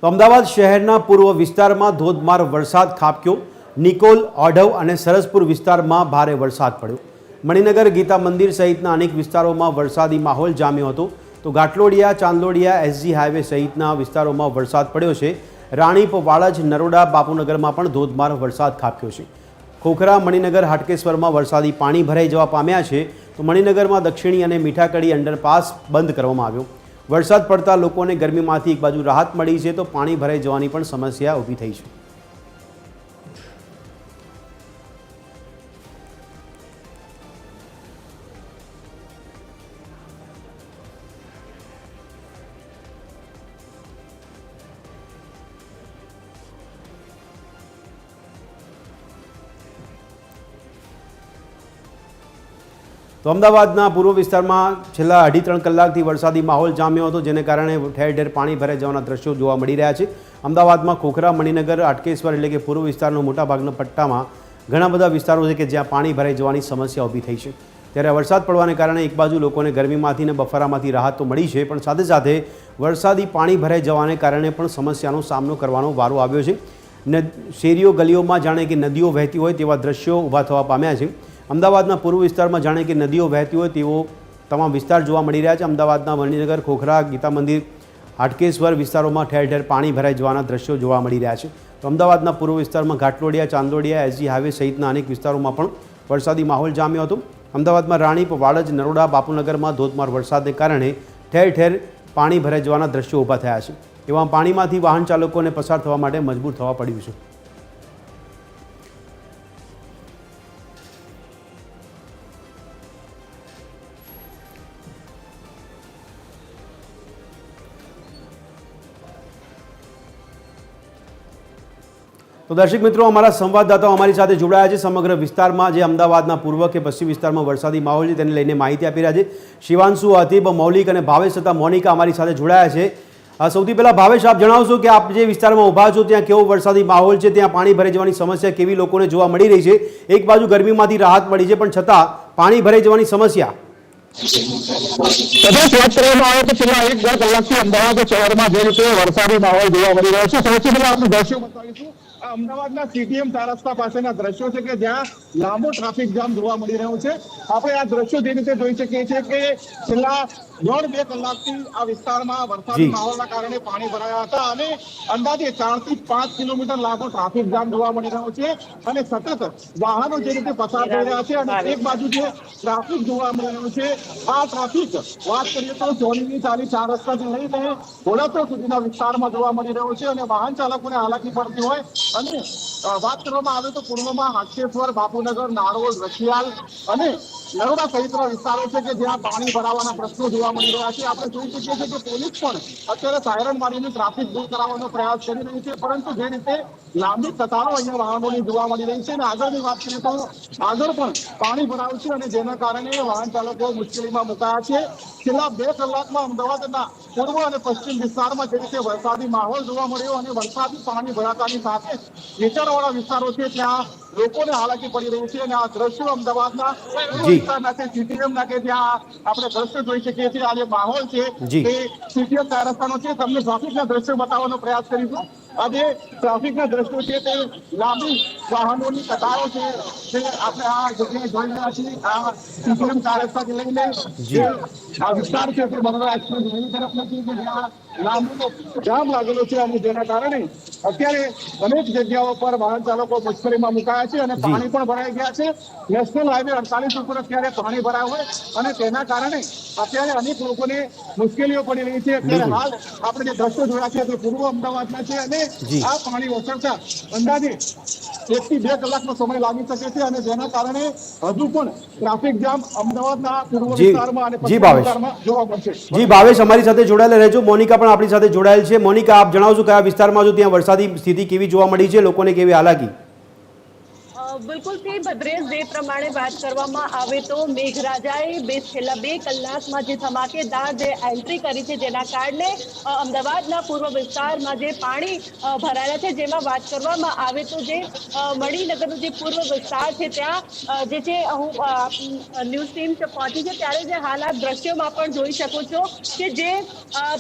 તો અમદાવાદ શહેરના પૂર્વ વિસ્તારમાં ધોધમાર વરસાદ ખાબક્યો। નિકોલ, ઓઢવ અને સરસપુર વિસ્તારમાં ભારે વરસાદ પડ્યો। મણિનગર, ગીતા મંદિર સહિતના અનેક વિસ્તારોમાં વરસાદી માહોલ જામ્યો હતો। તો ઘાટલોડિયા, ચાંદલોડિયા, એસજી હાઈવે સહિતના વિસ્તારોમાં વરસાદ પડ્યો છે। રાણીપ, વાડજ, નરોડા, બાપુનગરમાં પણ ધોધમાર વરસાદ ખાબક્યો છે। ખોખરા, મણિનગર, હાટકેશ્વરમાં વરસાદી પાણી ભરાઈ જવા પામ્યા છે। તો મણિનગરમાં દક્ષિણી અને મીઠાકડી અંડરપાસ બંધ કરવામાં આવ્યો। વરસાદ પડતા લોકોને ગરમીમાંથી એક બાજુ રાહત મળી છે, તો પાણી ભરાઈ જવાની પણ સમસ્યા ઊભી થઈ છે। તો અમદાવાદના પૂર્વ વિસ્તારમાં છેલ્લા 2.5-3 કલાકથી વરસાદી માહોલ જામ્યો હતો, જેને કારણે ઠેર ઠેર પાણી ભરાઈ જવાના દ્રશ્યો જોવા મળી રહ્યા છે। અમદાવાદમાં ખોખરા, મણિનગર, હાટકેશ્વર એટલે કે પૂર્વ વિસ્તારનો મોટાભાગના પટ્ટામાં ઘણા બધા વિસ્તારો છે કે જ્યાં પાણી ભરાઈ જવાની સમસ્યા ઊભી થઈ છે। ત્યારે વરસાદ પડવાને કારણે એક બાજુ લોકોને ગરમીમાંથી અને બફારામાંથી રાહત તો મળી છે, પણ સાથે સાથે વરસાદી પાણી ભરાઈ જવાને કારણે પણ સમસ્યાનો સામનો કરવાનો વારો આવ્યો છે। શેરીઓ, ગલીઓમાં જાણે કે નદીઓ વહેતી હોય તેવા દ્રશ્યો ઊભા થવા પામ્યા છે। અમદાવાદના પૂર્વ વિસ્તારમાં જાણે કે નદીઓ વહેતી હોય તેવો તમામ વિસ્તાર જોવા મળી રહ્યા છે। અમદાવાદના મણિનગર, ખોખરા, ગીતા મંદિર, હાટકેશ્વર વિસ્તારોમાં ઠેર ઠેર પાણી ભરાઈ જવાના દ્રશ્યો જોવા મળી રહ્યા છે। તો અમદાવાદના પૂર્વ વિસ્તારમાં ઘાટલોડિયા, ચાંદલોડિયા, એસજી હાઈવે સહિતના અનેક વિસ્તારોમાં પણ વરસાદી માહોલ જામ્યો હતો। અમદાવાદમાં રાણીપ, વાડજ, નરોડા, બાપુનગરમાં ધોધમાર વરસાદને કારણે ઠેર ઠેર પાણી ભરાઈ જવાના દ્રશ્યો ઊભા થયા છે। એવા પાણીમાંથી વાહન ચાલકોને પસાર થવા માટે મજબૂર થવા પડ્યું છે। તો દર્શક મિત્રો, અમારા સંવાદદાતાઓ અમારી સાથે જોડાયા છે। સમગ્ર વિસ્તારમાં જે અમદાવાદના પૂર્વ કે પશ્ચિમ વિસ્તારમાં વરસાદી માહોલ છે તેને લઈને માહિતી આપી રહ્યા છે। શિવાંશુ, હતીબ, મૌલિક અને ભાવેશ તથા મોનિકા અમારી સાથે જોડાયા છે। સૌથી પહેલાં ભાવેશ, આપ જણાવશો કે આપ જે વિસ્તારમાં ઊભા છો ત્યાં કેવો વરસાદી માહોલ છે, ત્યાં પાણી ભરાઈ જવાની સમસ્યા કેવી લોકોને જોવા મળી રહી છે? એક બાજુ ગરમીમાંથી રાહત મળી છે, પણ છતાં પાણી ભરાઈ જવાની સમસ્યા। વાત કરવામાં આવે તો છેલ્લા 1-2 કલાકથી અમદાવાદ શહેરમાં જે રીતે વરસાદી માહોલ જોવા મળી રહ્યો છે, સૌથી પહેલા આપણે દ્રશ્યો બતાવીશું। અમદાવાદના સીટીએમ 4 રસ્તા પાસેના દ્રશ્યો છે કે જ્યાં લાંબો ટ્રાફિક જામ જોવા મળી રહ્યો છે। આપણે આ દ્રશ્યો જે રીતે જોઈ શકીએ છીએ કે છેલ્લા 1.5-2 કલાકથી આ વિસ્તારમાં વરસાદી માહોલના કારણે પાણી ભરાયા હતા અને અંદાજે 4 થી 5 કિલોમીટર લાંબો ટ્રાફિક જામ જોવા મળી રહ્યો છે અને સતત વાહનો જે રીતે પસાર થઈ રહ્યા છે અને એક બાજુ જે ટ્રાફિક જોવા મળી રહ્યું છે, આ ટ્રાફિક વાત કરીએ તો સોનીની ચાલી 4 રસ્તાથી લઈને ઘોડાપુર સુધીના વિસ્તારમાં જોવા મળી રહ્યો છે અને વાહન ચાલકોને હાલાકી પડતી હોય। અને વાત કરવામાં આવે તો પૂર્વમાં હાટકેશ્વર, બાપુનગર, નારોલ, રખિયાલ અને નરોડા સહિતના વિસ્તારો છે કે જ્યાં પાણી ભરાવાના પ્રશ્નો જોવા મળી રહ્યા છે। આપણે જોઈ શકીએ છીએ કે પોલીસ પણ અત્યારે સાયરન મારીને ટ્રાફિક દૂર કરાવવાનો પ્રયાસ કરી રહી છે, પરંતુ જે રીતે લાંબી કતારો અહીંયા વાહનોની જોવા મળી રહી છે અને આગળની વાત કરીએ તો આગળ પણ પાણી ભરાયું છે અને જેના કારણે વાહન ચાલકો મુશ્કેલીમાં મુકાયા છે। છેલ્લા 2 કલાકમાં અમદાવાદના પૂર્વ અને પશ્ચિમ વિસ્તારમાં જે રીતે વરસાદી માહોલ જોવા મળ્યો અને વરસાદી પાણી ભરાતાની સાથે નીચાણવાળા વિસ્તારો છે ત્યાં લોકોને હાલાકી પડી રહી છે અને આ દ્રશ્યો અમદાવાદના વિસ્તારના છે સીટીએમના કે જ્યાં આપણે દ્રશ્યો જોઈ શકીએ છીએ। આ જે માહોલ છે તે સીટીએમ 4 રસ્તાનો છે। તમને ટ્રાફિકના દ્રશ્યો બતાવવાનો પ્રયાસ કરીશું। આ જે ટ્રાફિકના દ્રશ્યો છે તે લાંબી વાહનોની કતારો છે જે આપણે આ જગ્યાએ જોઈ રહ્યા છીએ। આ સીટીએમ 4 રસ્તાથી લઈને આ વિસ્તાર છે તે બરોડા એક્સપ્રેસ વેની તરફ નથી કે જ્યાં લાંબો જામ લાગેલો છે અને જેના કારણે અત્યારે અનેક જગ્યાઓ પર વાહન ચાલકો મુશ્કેલીમાં મુકાયા છે અને પાણી પણ ભરાઈ ગયા છે। નેશનલ હાઈવે 48 ઉપર અત્યારે પાણી ભરાયું હોય અને તેના કારણે અત્યારે અનેક લોકોને મુશ્કેલીઓ પડી રહી છે। અત્યારે હાલ આપણે જે દ્રશ્યો જોયા છે તે પૂર્વ અમદાવાદના છે અને આ પાણી ઓસરતા અંદાજે 1 થી 2 કલાકનો સમય લાગી શકે છે અને જેના કારણે હજુ પણ ટ્રાફિક જામ અમદાવાદના પૂર્વ વિસ્તારમાં અને પશ્ચિમ વિસ્તારમાં જોવા મળશે। જી ભાવેશ, અમારી સાથે જોડાયેલા રહેજો। મોનિકા પણ આપણી સાથે જોડાયેલ છે। મોનિકા, આપ જણાવશો કયા વિસ્તારમાં જો ત્યાં વરસાદી સ્થિતિ કેવી જોવા મળી છે, લોકોને કેવી હાલાકી? બિલકુલથી ભદ્રેશ, જે પ્રમાણે વાત કરવામાં આવે તો મેઘરાજાએ છેલ્લા 2 કલાકમાં જે ધમાકેદાર જે એન્ટ્રી કરી છે, જેના કારણે અમદાવાદના પૂર્વ વિસ્તારમાં જે પાણી ભરાયેલા છે, જેમાં વાત કરવામાં આવે તો જે મણિનગરનો જે પૂર્વ વિસ્તાર છે ત્યાં જે છે, હું ન્યૂઝ ટીમ પહોંચી છે ત્યારે જે હાલ આપ દ્રશ્યોમાં પણ જોઈ શકો છો કે જે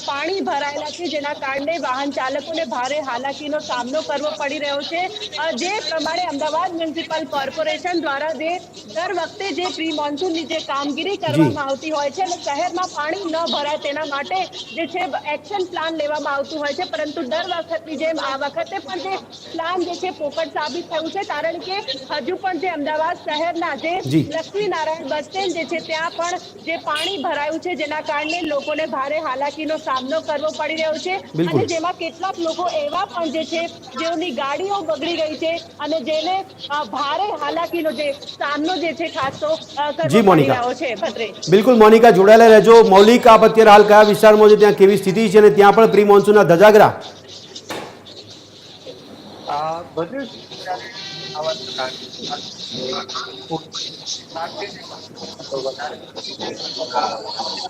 પાણી ભરાયેલા છે, જેના કારણે વાહન ચાલકોને ભારે હાલાકીનો સામનો કરવો પડી રહ્યો છે। જે પ્રમાણે અમદાવાદ મ્યુનિસિપલ કોર્પોરેશન દ્વારા જે દર વખતે જે પ્રી મોન્સૂનની જે કામગીરી જી કરવામાં આવતી હોય છે અને શહેરમાં પાણી ન ભરાય તેના માટે જે છે એક્શન પ્લાન લેવામાં આવતું હોય છે, પરંતુ દર વખતની જેમ આ વખતે પણ જે પ્લાન જે છે પોપટ સાબિત થયું છે, કારણ કે હજુ પણ જે અમદાવાદ શહેરના જે જી લક્ષ્મીનારાયણ બસ સ્ટેન્ડ જે છે ત્યાં પણ જે પાણી ભરાયું છે, જેના કારણે લોકોને ભારે હાલાકીનો સામનો કરવો પડી રહ્યો છે અને બિલકુલ જેમાં કેટલાક લોકો એવા પણ જે છે જેઓની ગાડીઓ બગડી ગઈ છે અને જેને ભારે હાલાકીનો જે સામનો જે છે ખાસો જી કરવો પડી મોનિકા, રહ્યો છે। ભદ્રેશ, બિલકુલ મોનિકા જોડાયેલા રહેજો। મૌલિક, આપ અત્યારે હાલ કયા વિસ્તારમાં છે, ત્યાં કેવી સ્થિતિ છે અને ત્યાં પણ પ્રી મોન્સૂનના ધજાગરા? બધું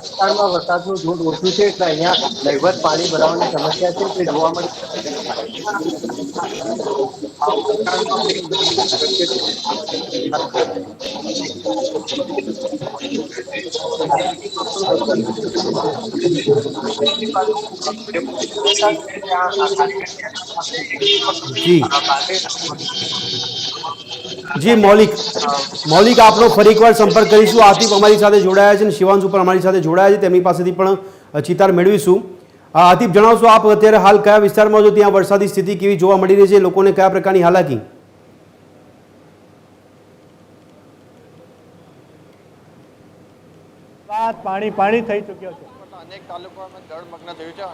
વિસ્તારમાં વરસાદનું જોર ઓછું છે એટલે અહીંયા નહીવત પાણી ભરાવાની સમસ્યા છે તે જોવા મળી જી જી મૌલિક, આપનો ફરી એકવાર સંપર્ક કરીશું। આતિફ અમારી સાથે જોડાયા છે અને શિવાંશુ પણ અમારી સાથે જોડાયા છે, તેમની પાસેથી પણ ચિતાર મેળવીશું। આતિફ, જણાવશો આપ અત્યારે હાલ કયા વિસ્તારમાં છો, ત્યાં વરસાદી સ્થિતિ કેવી જોવા મળી રહી છે, લોકોને કયા પ્રકારની હાલાકી? પાણી પાણી થઈ ચૂક્યો છે, અનેક તાલુકાઓમાં જળમગ્ન થયું છે।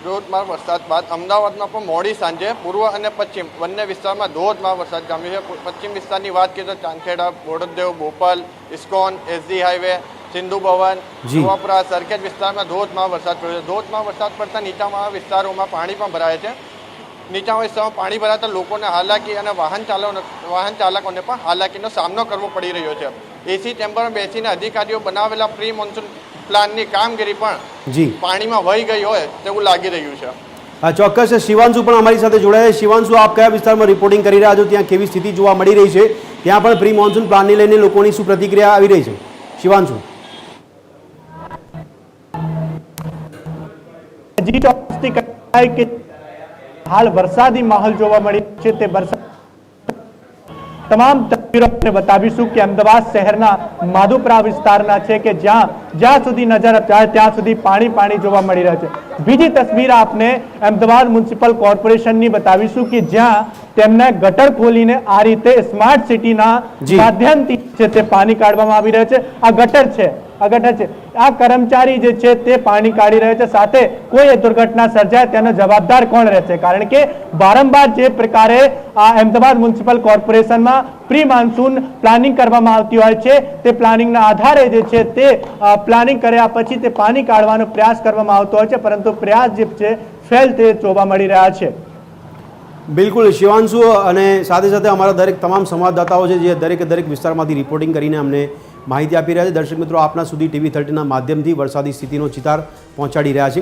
ધોધમાર વરસાદ બાદ અમદાવાદમાં પણ મોડી સાંજે પૂર્વ અને પશ્ચિમ બંને વિસ્તારમાં ધોધમાર વરસાદ જામ્યો છે। પશ્ચિમ વિસ્તારની વાત કરીએ તો ચાંદખેડા, બોડકદેવ, બોપલ, ઇસ્કોન, એસજી હાઈવે, સિંધુ ભવન, નવાપરા, સરખેજ વિસ્તારમાં ધોધમાર વરસાદ પડ્યો છે। ધોધમાર વરસાદ પડતા નીચાણવાળા વિસ્તારોમાં પાણી પણ ભરાય છે। નીચાણવાળા વિસ્તારમાં પાણી ભરાતા લોકોને હાલાકી અને વાહન ચાલકોને પણ હાલાકીનો સામનો કરવો પડી રહ્યો છે। એસી ચેમ્બરમાં બેસીને અધિકારીઓ બનાવેલા પ્રી મોન્સૂન પ્લાનની કામગીરી પણ પાણીમાં વહી ગઈ હોય તેવું લાગી રહ્યું છે। ચોક્કસ। શિવાંશુ પણ અમારી સાથે જોડાયા છે। શિવાંશુ, આપ કયા વિસ્તારમાં રિપોર્ટિંગ કરી રહ્યા છો, ત્યાં કેવી સ્થિતિ જોવા મળી રહી છે, ત્યાં પણ પ્રી મોન્સૂન પ્લાનને લઈને લોકોની શું પ્રતિક્રિયા આવી રહી છે? શિવાંશુ, કે હાલ વરસાદી માહોલ જોવા મળી છે તે વરસાદ તમામ તસવીરોને બતાવીશું કે અમદાવાદ શહેરના માધુપુરા વિસ્તારના છે કે જ્યાં સુધી નજર જાય ત્યાં સુધી પાણી જોવા મળી રહ્યા છે। બીજી તસવીર આપને અમદાવાદ મ્યુનિસિપલ કોર્પોરેશનની બતાવીશું કે જ્યાં તેમને ગટર ખોલીને આ રીતે સ્માર્ટ સિટીના માધ્યમથી છે તે પાણી કાઢવામાં આવી રહ્યું છે। આ ગટર છે, આ કર્મચારી જે છે તે પાણી કાઢી રહ્યા છે, સાથે કોઈ દુર્ઘટના સર્જાય તેનો જવાબદાર કોણ રહેશે? કારણ કે વારંવાર જે પ્રકારે આ અમદાવાદ મ્યુનિસિપલ કોર્પોરેશનમાં પ્રી મોન્સૂન પ્લાનિંગ કરવામાં આવતી હોય છે, તે પ્લાનિંગના આધારે જે છે તે પ્લાનિંગ કર્યા પછી તે પાણી કાઢવાનો પ્રયાસ કરવામાં આવતો હોય છે, પરંતુ પ્રયાસ જે છે ફેલ તે જોવા મળી રહ્યા છે। બિલકુલ શિવાંશુ, અને સાથે સાથે અમારા તમામ સંવાદદાતાઓ છે જે દરેક વિસ્તારમાંથી રિપોર્ટિંગ કરીને અમને માહિતી આપી રહ્યા છે। દર્શક મિત્રો, આપના સુધી TV 13ના માધ્યમથી વરસાદી સ્થિતિનો ચિતાર પહોંચાડી રહ્યા છે।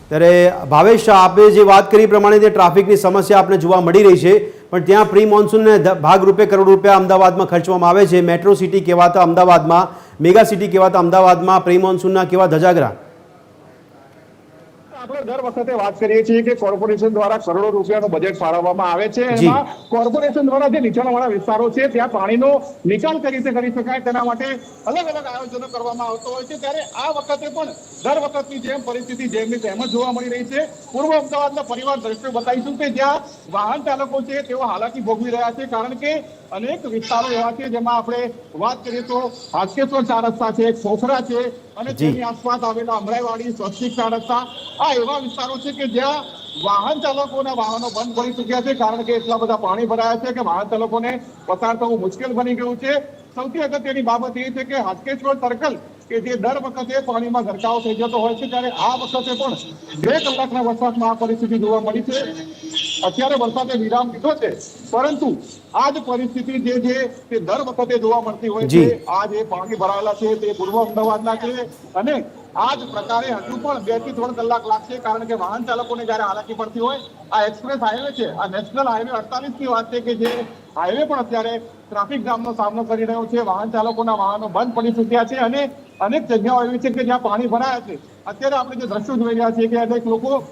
ત્યારે ભાવેશ, આપે જે વાત કરી પ્રમાણે તે ટ્રાફિકની સમસ્યા આપણે જોવા મળી રહી છે, પણ ત્યાં પ્રી મોન્સૂનને ભાગરૂપે કરોડ રૂપિયા અમદાવાદમાં ખર્ચવામાં આવે છે। મેટ્રો સિટી કહેવાતા અમદાવાદમાં, મેગા સિટી કહેવાતા અમદાવાદમાં પ્રી મોન્સૂનના કેવા ધજાગરા? આપણે દર વખતે વાત કરીએ છીએ કે કોર્પોરેશન દ્વારા કરોડો રૂપિયાનું બજેટ ફાળવવામાં આવે છે। એમાં કોર્પોરેશન દ્વારા જે નીચાણવાળા વિસ્તારો છે ત્યાં પાણીનો નિકાલ કઈ રીતે કરી શકાય તેના માટે અલગ અલગ આયોજનો કરવામાં આવતો હોય છે। ત્યારે આ વખતે પણ દર વખતની જેમ પરિસ્થિતિ જેમની તેમ જ જોવા મળી રહી છે। પૂર્વ અમદાવાદના પરિવાર દ્રશ્યો બતાવીશું કે જ્યાં વાહન ચાલકો છે તેઓ હાલાકી ભોગવી રહ્યા છે, કારણ કે અનેક વિસ્તારો એવા છે જેમાં આપણે વાત કરીએ તો હાટકેશ્વર 4 રસ્તા છે, ખોખરા છે અને તેની આસપાસ આવેલા અમરાઈવાડી, સ્વસ્તિક 4 રસ્તા, આ એવા વિસ્તારો છે કે જ્યાં વાહન ચાલકોના વાહનો બંધ પડી ચૂક્યા છે, કારણ કે એટલા બધા પાણી ભરાયા છે કે વાહન ચાલકોને પસાર થવું મુશ્કેલ બની ગયું છે। સૌથી અગત્યની બાબત એ છે કે હાટકેશ્વર સર્કલ કે જે દર વખતે પાણીમાં ગરકાવ થઈ જતો હોય છે, ત્યારે આ વખતે પણ 2 કલાકના વરસાદમાં આ પરિસ્થિતિ જોવા મળી છે। અત્યારે વરસાદે વિરામ લીધો છે, પરંતુ આ જ પરિસ્થિતિ જે છે તે દર વખતે જોવા મળતી હોય છે. આ જે પાણી ભરાયેલા છે તે પૂર્વ અમદાવાદના છે અને આ જ પ્રકારે હજુ પણ 2 થી 3 કલાક લાગશે, કારણ કે વાહન ચાલકોને જયારે હાલાકી પડતી હોય. આ એક્સપ્રેસ હાઈવે છે, આ નેશનલ હાઈવે 48 ની વાત છે કે જે હાઈવે પણ અત્યારે ટ્રાફિક જામનો સામનો કરી રહ્યો છે. વાહન ચાલકોના વાહનો બંધ પડી ચૂક્યા છે અને અનેક જગ્યાઓ એવી છે કે જ્યાં પાણી ભરાયા છે. અત્યારે આપણે જે દ્રશ્યો જોઈ રહ્યા છીએ કે અનેક લોકો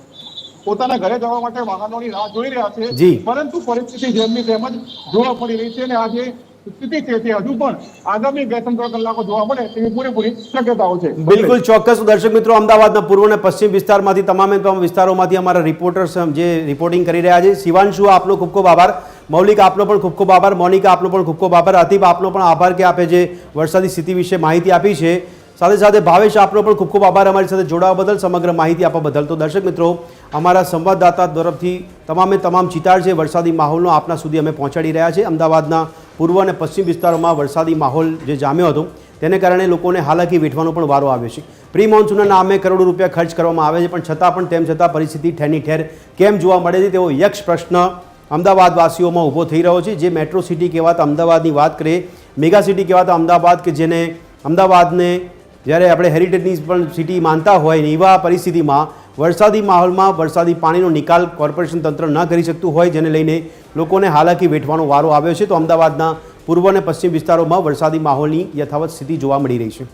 પોતાના ઘરે જવા માટે વાહનોની રાહ જોઈ રહ્યા છે, પરંતુ પરિસ્થિતિ જેમની તેમ જ જોવા મળી રહી છે અને આ જે સ્થિતિ છે તે હજુ પણ આગામી 2-3 કલાકો જોવા મળે તેવી પૂરેપૂરી શક્યતાઓ છે. બિલકુલ ચોક્કસ. દર્શક મિત્રો, અમદાવાદના પૂર્વ અને પશ્ચિમ વિસ્તારમાંથી તમામે તમામ વિસ્તારોમાંથી અમારા રિપોર્ટર્સ જે રિપોર્ટિંગ કરી રહ્યા છે. શિવાંશુ, આપનો ખૂબ ખૂબ આભાર. મૌલિક, આપનો પણ ખૂબ ખૂબ આભાર. મોનિકા, આપનો પણ ખૂબ ખૂબ આભાર. આતિફ, આપનો પણ આભાર કે આપે જે વરસાદી સ્થિતિ વિશે માહિતી આપી છે. સાથે સાથે ભાવેશ, આપનો પણ ખૂબ ખૂબ આભાર અમારી સાથે જોડાવા બદલ, સમગ્ર માહિતી આપવા બદલ. તો દર્શક મિત્રો, અમારા સંવાદદાતા તરફથી તમામે તમામ ચિતાર છે વરસાદી માહોલનો આપના સુધી અમે પહોંચાડી રહ્યા છે. અમદાવાદના પૂર્વ અને પશ્ચિમ વિસ્તારોમાં વરસાદી માહોલ જે જામ્યો હતો તેને કારણે લોકોને હાલાકી વેઠવાનો પણ વારો આવ્યો છે. પ્રી મોન્સૂનના નામે કરોડો રૂપિયા ખર્ચ કરવામાં આવે છે, પણ છતાં પણ તેમ છતાં પરિસ્થિતિ ઠેરની ઠેર કેમ જોવા મળે છે તેવો યક્ષ પ્રશ્ન અમદાવાદવાસીઓમાં ઊભો થઈ રહ્યો છે. જે મેટ્રો સિટી કહેવાતા અમદાવાદની વાત કરીએ, મેગા સિટી કહેવાતા અમદાવાદ કે જેને અમદાવાદને જ્યારે આપણે હેરિટેજની પણ સિટી માનતા હોય ને એવા પરિસ્થિતિમાં વરસાદી માહોલમાં વરસાદી પાણીનો નિકાલ કોર્પોરેશન તંત્ર ન કરી શકતું હોય, જેને લઈને લોકોને હાલાકી વેઠવાનો વારો આવ્યો છે. તો અમદાવાદના પૂર્વ અને પશ્ચિમ વિસ્તારોમાં વરસાદી માહોલની યથાવત સ્થિતિ જોવા મળી રહી છે.